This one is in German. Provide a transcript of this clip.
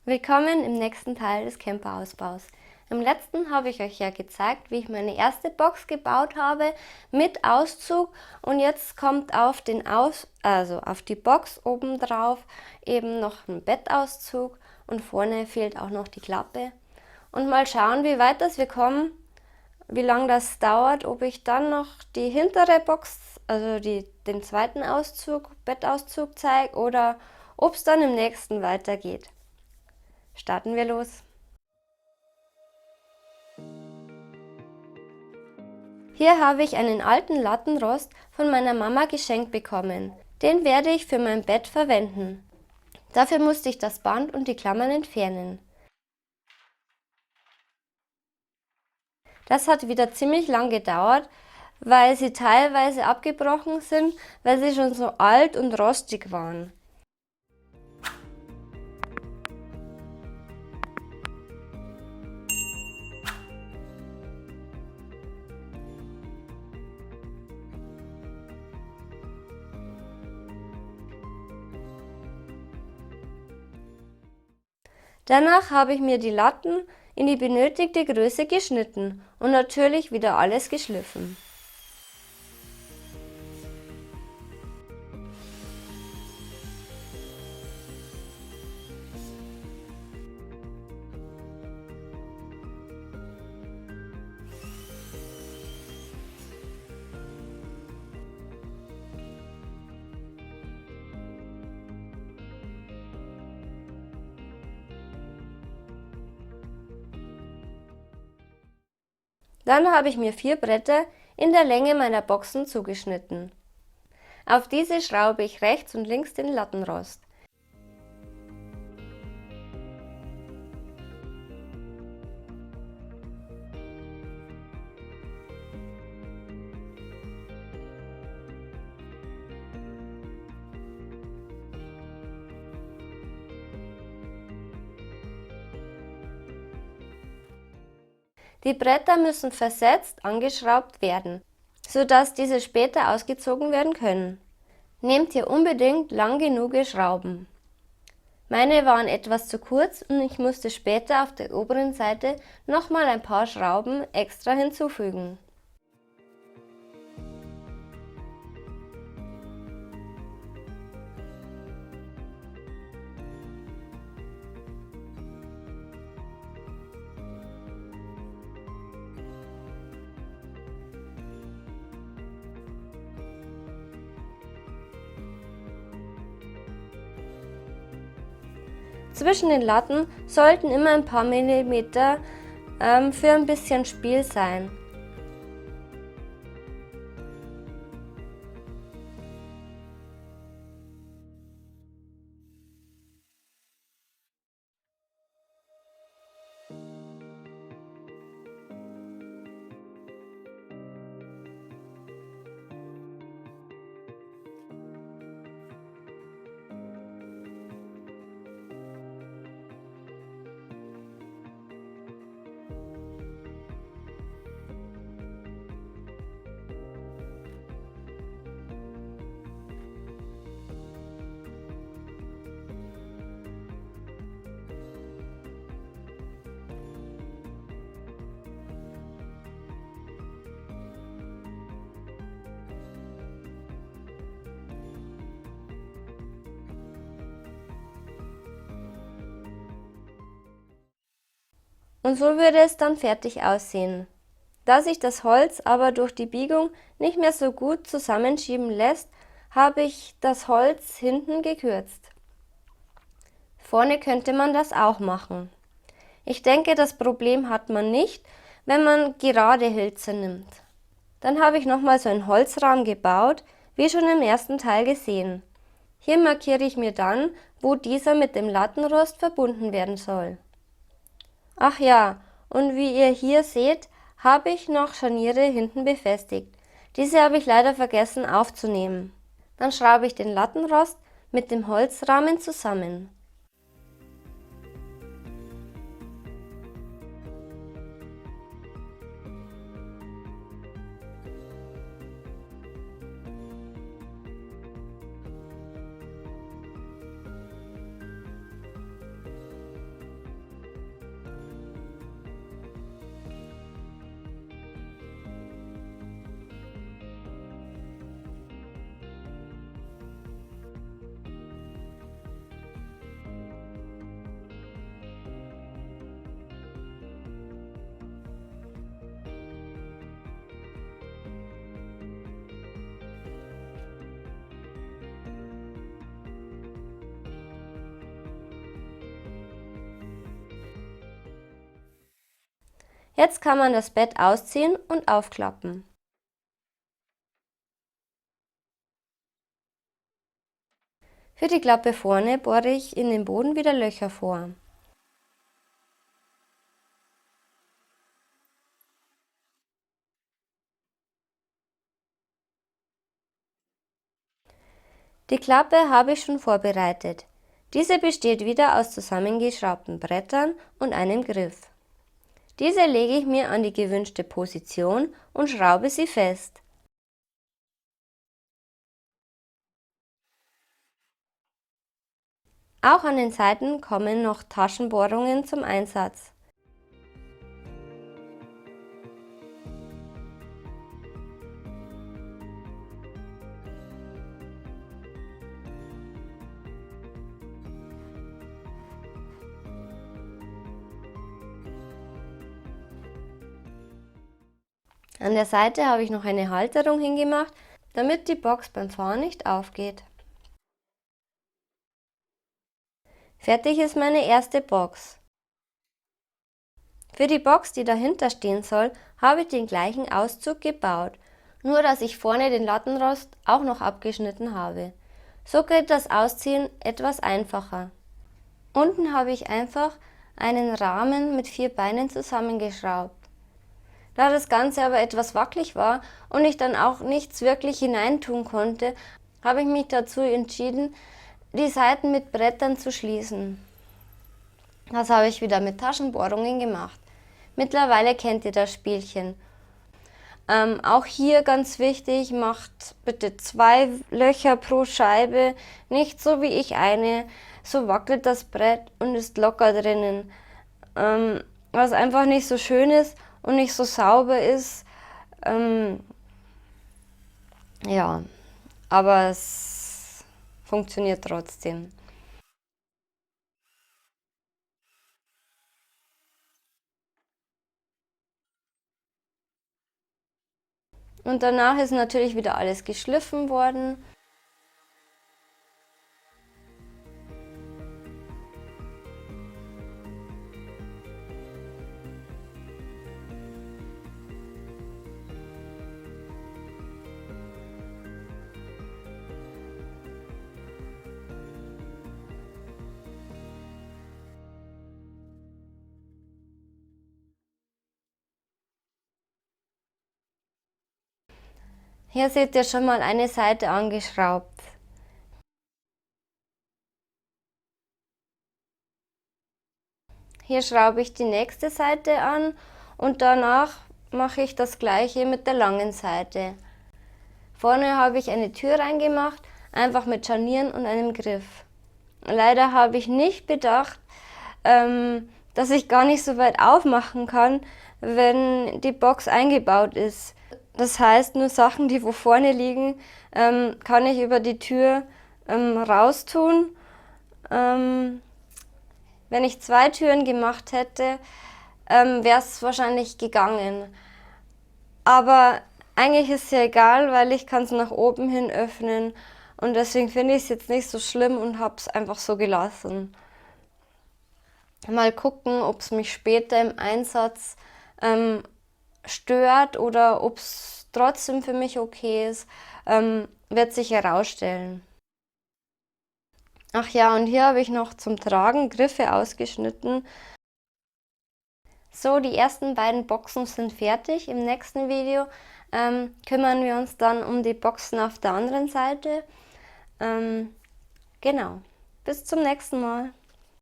Willkommen im nächsten Teil des Camperausbaus. Im letzten habe ich euch ja gezeigt, wie ich meine erste Box gebaut habe mit Auszug, und jetzt kommt auf die Box oben drauf eben noch ein Bettauszug und vorne fehlt auch noch die Klappe. Und mal schauen, wie weit wir kommen, wie lange das dauert, ob ich dann noch die hintere Box, also den zweiten Bettauszug zeige, oder ob es dann im nächsten weitergeht. Starten wir los. Hier habe ich einen alten Lattenrost von meiner Mama geschenkt bekommen. Den werde ich für mein Bett verwenden. Dafür musste ich das Band und die Klammern entfernen. Das hat wieder ziemlich lang gedauert, weil sie teilweise abgebrochen sind, weil sie schon so alt und rostig waren. Danach habe ich mir die Latten in die benötigte Größe geschnitten und natürlich wieder alles geschliffen. Dann habe ich mir 4 Bretter in der Länge meiner Boxen zugeschnitten. Auf diese schraube ich rechts und links den Lattenrost. Die Bretter müssen versetzt angeschraubt werden, sodass diese später ausgezogen werden können. Nehmt ihr unbedingt lang genug Schrauben. Meine waren etwas zu kurz und ich musste später auf der oberen Seite nochmal ein paar Schrauben extra hinzufügen. Zwischen den Latten sollten immer ein paar Millimeter für ein bisschen Spiel sein. Und so würde es dann fertig aussehen. Da sich das Holz aber durch die Biegung nicht mehr so gut zusammenschieben lässt, habe ich das Holz hinten gekürzt. Vorne könnte man das auch machen. Ich denke, das Problem hat man nicht, wenn man gerade Hölzer nimmt. Dann habe ich nochmal so einen Holzrahmen gebaut, wie schon im ersten Teil gesehen. Hier markiere ich mir dann, wo dieser mit dem Lattenrost verbunden werden soll. Ach ja, und wie ihr hier seht, habe ich noch Scharniere hinten befestigt. Diese habe ich leider vergessen aufzunehmen. Dann schraube ich den Lattenrost mit dem Holzrahmen zusammen. Jetzt kann man das Bett ausziehen und aufklappen. Für die Klappe vorne bohre ich in den Boden wieder Löcher vor. Die Klappe habe ich schon vorbereitet. Diese besteht wieder aus zusammengeschraubten Brettern und einem Griff. Diese lege ich mir an die gewünschte Position und schraube sie fest. Auch an den Seiten kommen noch Taschenbohrungen zum Einsatz. An der Seite habe ich noch eine Halterung hingemacht, damit die Box beim Fahren nicht aufgeht. Fertig ist meine erste Box. Für die Box, die dahinter stehen soll, habe ich den gleichen Auszug gebaut, nur dass ich vorne den Lattenrost auch noch abgeschnitten habe. So geht das Ausziehen etwas einfacher. Unten habe ich einfach einen Rahmen mit 4 Beinen zusammengeschraubt. Da das Ganze aber etwas wackelig war und ich dann auch nichts wirklich hineintun konnte, habe ich mich dazu entschieden, die Seiten mit Brettern zu schließen. Das habe ich wieder mit Taschenbohrungen gemacht. Mittlerweile kennt ihr das Spielchen. Auch hier ganz wichtig, macht bitte 2 Löcher pro Scheibe, nicht so wie ich eine, so wackelt das Brett und ist locker drinnen. Was einfach nicht so schön ist und nicht so sauber ist. Ja, aber es funktioniert trotzdem. Und danach ist natürlich wieder alles geschliffen worden. Hier seht ihr schon mal eine Seite angeschraubt. Hier schraube ich die nächste Seite an und danach mache ich das gleiche mit der langen Seite. Vorne habe ich eine Tür reingemacht, einfach mit Scharnieren und einem Griff. Leider habe ich nicht bedacht, dass ich gar nicht so weit aufmachen kann, wenn die Box eingebaut ist. Das heißt, nur Sachen, die wo vorne liegen, kann ich über die Tür raustun. Wenn ich 2 Türen gemacht hätte, wäre es wahrscheinlich gegangen. Aber eigentlich ist es ja egal, weil ich kann es nach oben hin öffnen und deswegen finde ich es jetzt nicht so schlimm und habe es einfach so gelassen. Mal gucken, ob es mich später im Einsatz stört oder ob es trotzdem für mich okay ist, wird sich herausstellen. Ach ja, und hier habe ich noch zum Tragen Griffe ausgeschnitten. So, die ersten beiden Boxen sind fertig. Im nächsten Video kümmern wir uns dann um die Boxen auf der anderen Seite. Genau, bis zum nächsten Mal.